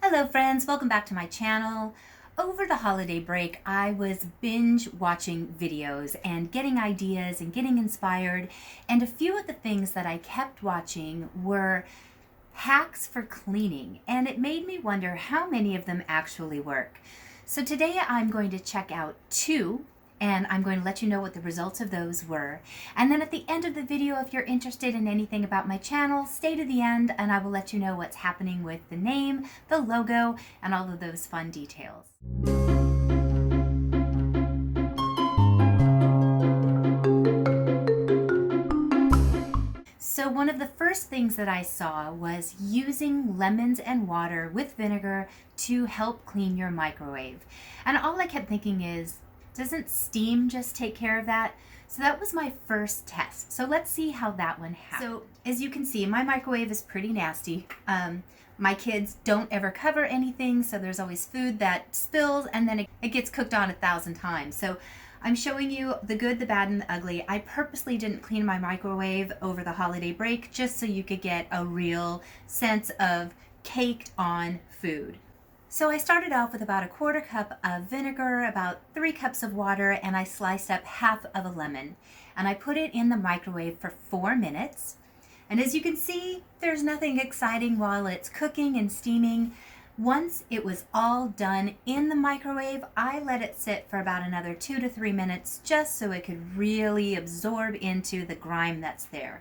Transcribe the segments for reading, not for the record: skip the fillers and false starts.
Hello friends, welcome back to my channel. Over the holiday break, I was binge watching videos and getting ideas and getting inspired, and a few of the things that I kept watching were hacks for cleaning, and it made me wonder how many of them actually work. So today I'm going to check out two, and I'm going to let you know what the results of those were. And then at the end of the video, if you're interested in anything about my channel, stay to the end and I will let you know what's happening with the name, the logo, and all of those fun details. So one of the first things that I saw was using lemons and water with vinegar to help clean your microwave. And all I kept thinking is, doesn't steam just take care of that? So that was my first test. So let's see how that one happened. So as you can see, my microwave is pretty nasty. My kids don't ever cover anything, so there's always food that spills and then it gets cooked on 1,000 times. So I'm showing you the good, the bad, and the ugly. I purposely didn't clean my microwave over the holiday break just so you could get a real sense of caked on food. So I started off with about 1/4 cup of vinegar, about 3 cups of water, and I sliced up half of a lemon. And I put it in the microwave for 4 minutes. And as you can see, there's nothing exciting while it's cooking and steaming. Once it was all done in the microwave, I let it sit for about another 2 to 3 minutes just so it could really absorb into the grime that's there.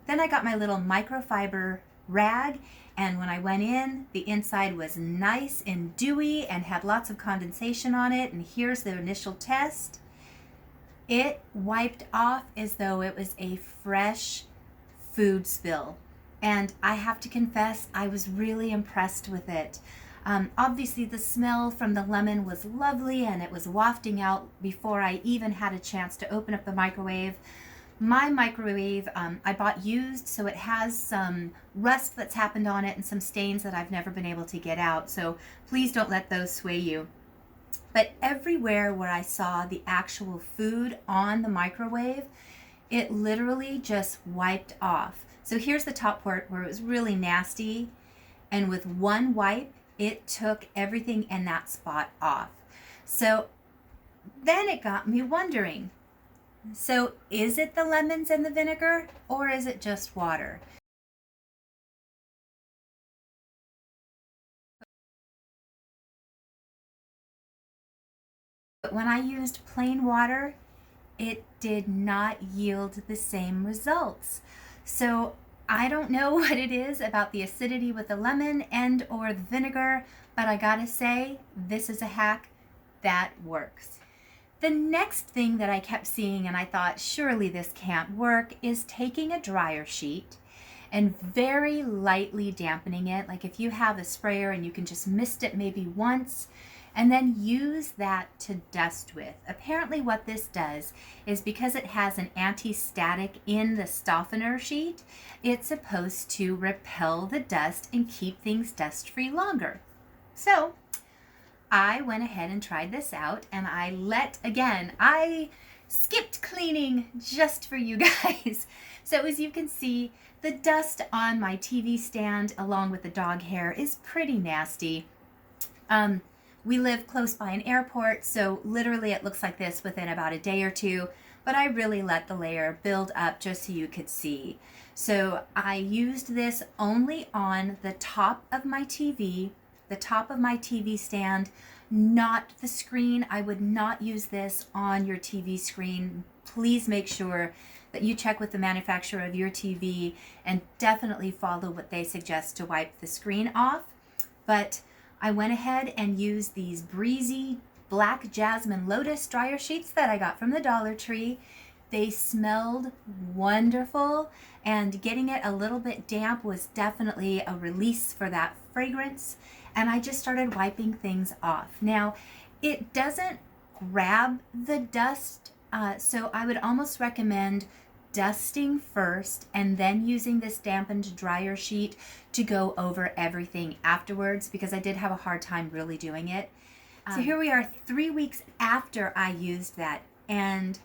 Then I got my little microfiber rag, and when I went in, the inside was nice and dewy and had lots of condensation on it, and here's the initial test. It wiped off as though it was a fresh food spill, and I have to confess, I was really impressed with it. Obviously the smell from the lemon was lovely and it was wafting out before I even had a chance to open up the microwave. My microwave, I bought used, so it has some rust that's happened on it and some stains that I've never been able to get out. So please don't let those sway you. But everywhere where I saw the actual food on the microwave, it literally just wiped off. So here's the top part where it was really nasty. And with one wipe, it took everything in that spot off. So then it got me wondering, so is it the lemons and the vinegar, or is it just water? But when I used plain water, it did not yield the same results. So I don't know what it is about the acidity with the lemon and or the vinegar, but I gotta say, this is a hack that works. The next thing that I kept seeing and I thought, surely this can't work, is taking a dryer sheet and very lightly dampening it. Like if you have a sprayer and you can just mist it maybe once, and then use that to dust with. Apparently what this does is because it has an anti-static in the softener sheet, it's supposed to repel the dust and keep things dust-free longer. So I went ahead and tried this out, and I skipped cleaning just for you guys. So as you can see, the dust on my TV stand along with the dog hair is pretty nasty. We live close by an airport, so literally it looks like this within about a day or two, but I really let the layer build up just so you could see. So I used this only on the top of my TV stand, not the screen. I would not use this on your TV screen. Please make sure that you check with the manufacturer of your TV and definitely follow what they suggest to wipe the screen off. But I went ahead and used these breezy black jasmine lotus dryer sheets that I got from the Dollar Tree. They smelled wonderful, and getting it a little bit damp was definitely a release for that fragrance, and I just started wiping things off. Now, it doesn't grab the dust, so I would almost recommend dusting first and then using this dampened dryer sheet to go over everything afterwards, because I did have a hard time really doing it. So here we are 3 weeks after I used that, and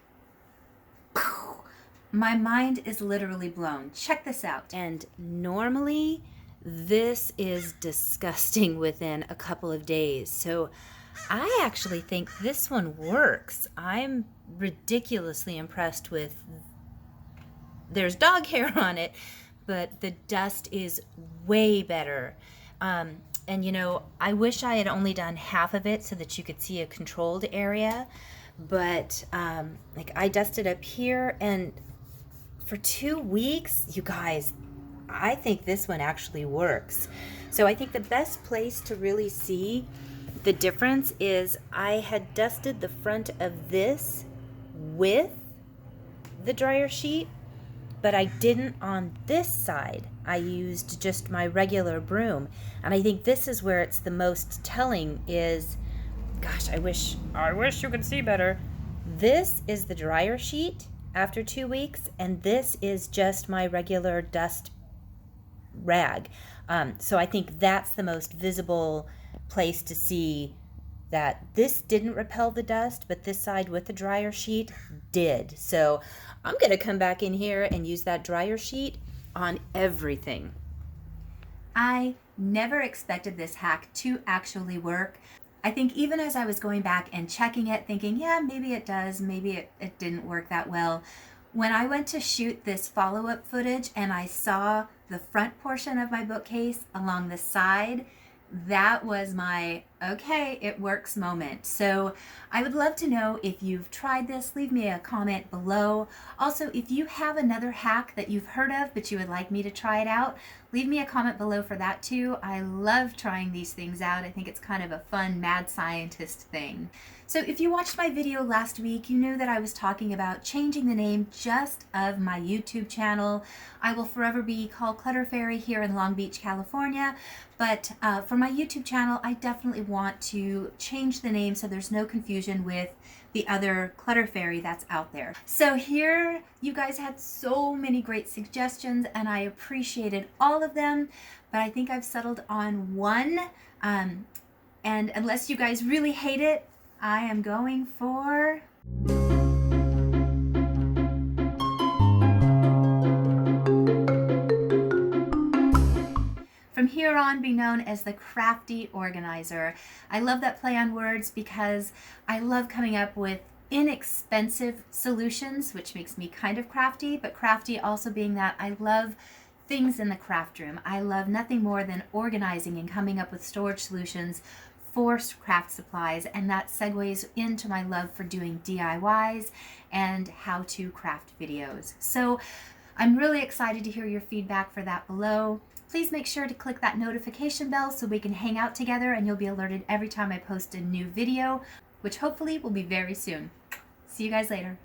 my mind is literally blown. Check this out. And normally this is disgusting within a couple of days. So I actually think this one works. I'm ridiculously impressed with, there's dog hair on it, but the dust is way better. And you know, I wish I had only done half of it so that you could see a controlled area, but like I dusted up here, and for 2 weeks, you guys, I think this one actually works. So I think the best place to really see the difference is I had dusted the front of this with the dryer sheet, but I didn't on this side. I used just my regular broom. And I think this is where it's the most telling is, gosh, I wish you could see better. This is the dryer sheet after 2 weeks, and this is just my regular dust rag. So I think that's the most visible place to see that this didn't repel the dust, but this side with the dryer sheet did. So I'm going to come back in here and use that dryer sheet on everything. I never expected this hack to actually work. I think even as I was going back and checking it, thinking, yeah, maybe it does, maybe it didn't work that well. When I went to shoot this follow-up footage and I saw the front portion of my bookcase along the side, that was my, okay, it works moment. So I would love to know if you've tried this. Leave me a comment below. Also, if you have another hack that you've heard of but you would like me to try it out, leave me a comment below for that too. I love trying these things out. I think it's kind of a fun mad scientist thing. So if you watched my video last week, you knew that I was talking about changing the name just of my YouTube channel. I will forever be called Clutter Fairy here in Long Beach, California. But for my YouTube channel, I definitely want to change the name so there's no confusion with the other Clutter Fairy that's out there. So here, you guys had so many great suggestions and I appreciated all of them, but I think I've settled on one. And unless you guys really hate it, I am going for... from here on, be known as the Crafty Organizer. I love that play on words because I love coming up with inexpensive solutions, which makes me kind of crafty, but crafty also being that I love things in the craft room. I love nothing more than organizing and coming up with storage solutions for craft supplies, and that segues into my love for doing DIYs and how to craft videos. So I'm really excited to hear your feedback for that below. Please make sure to click that notification bell so we can hang out together and you'll be alerted every time I post a new video, which hopefully will be very soon. See you guys later.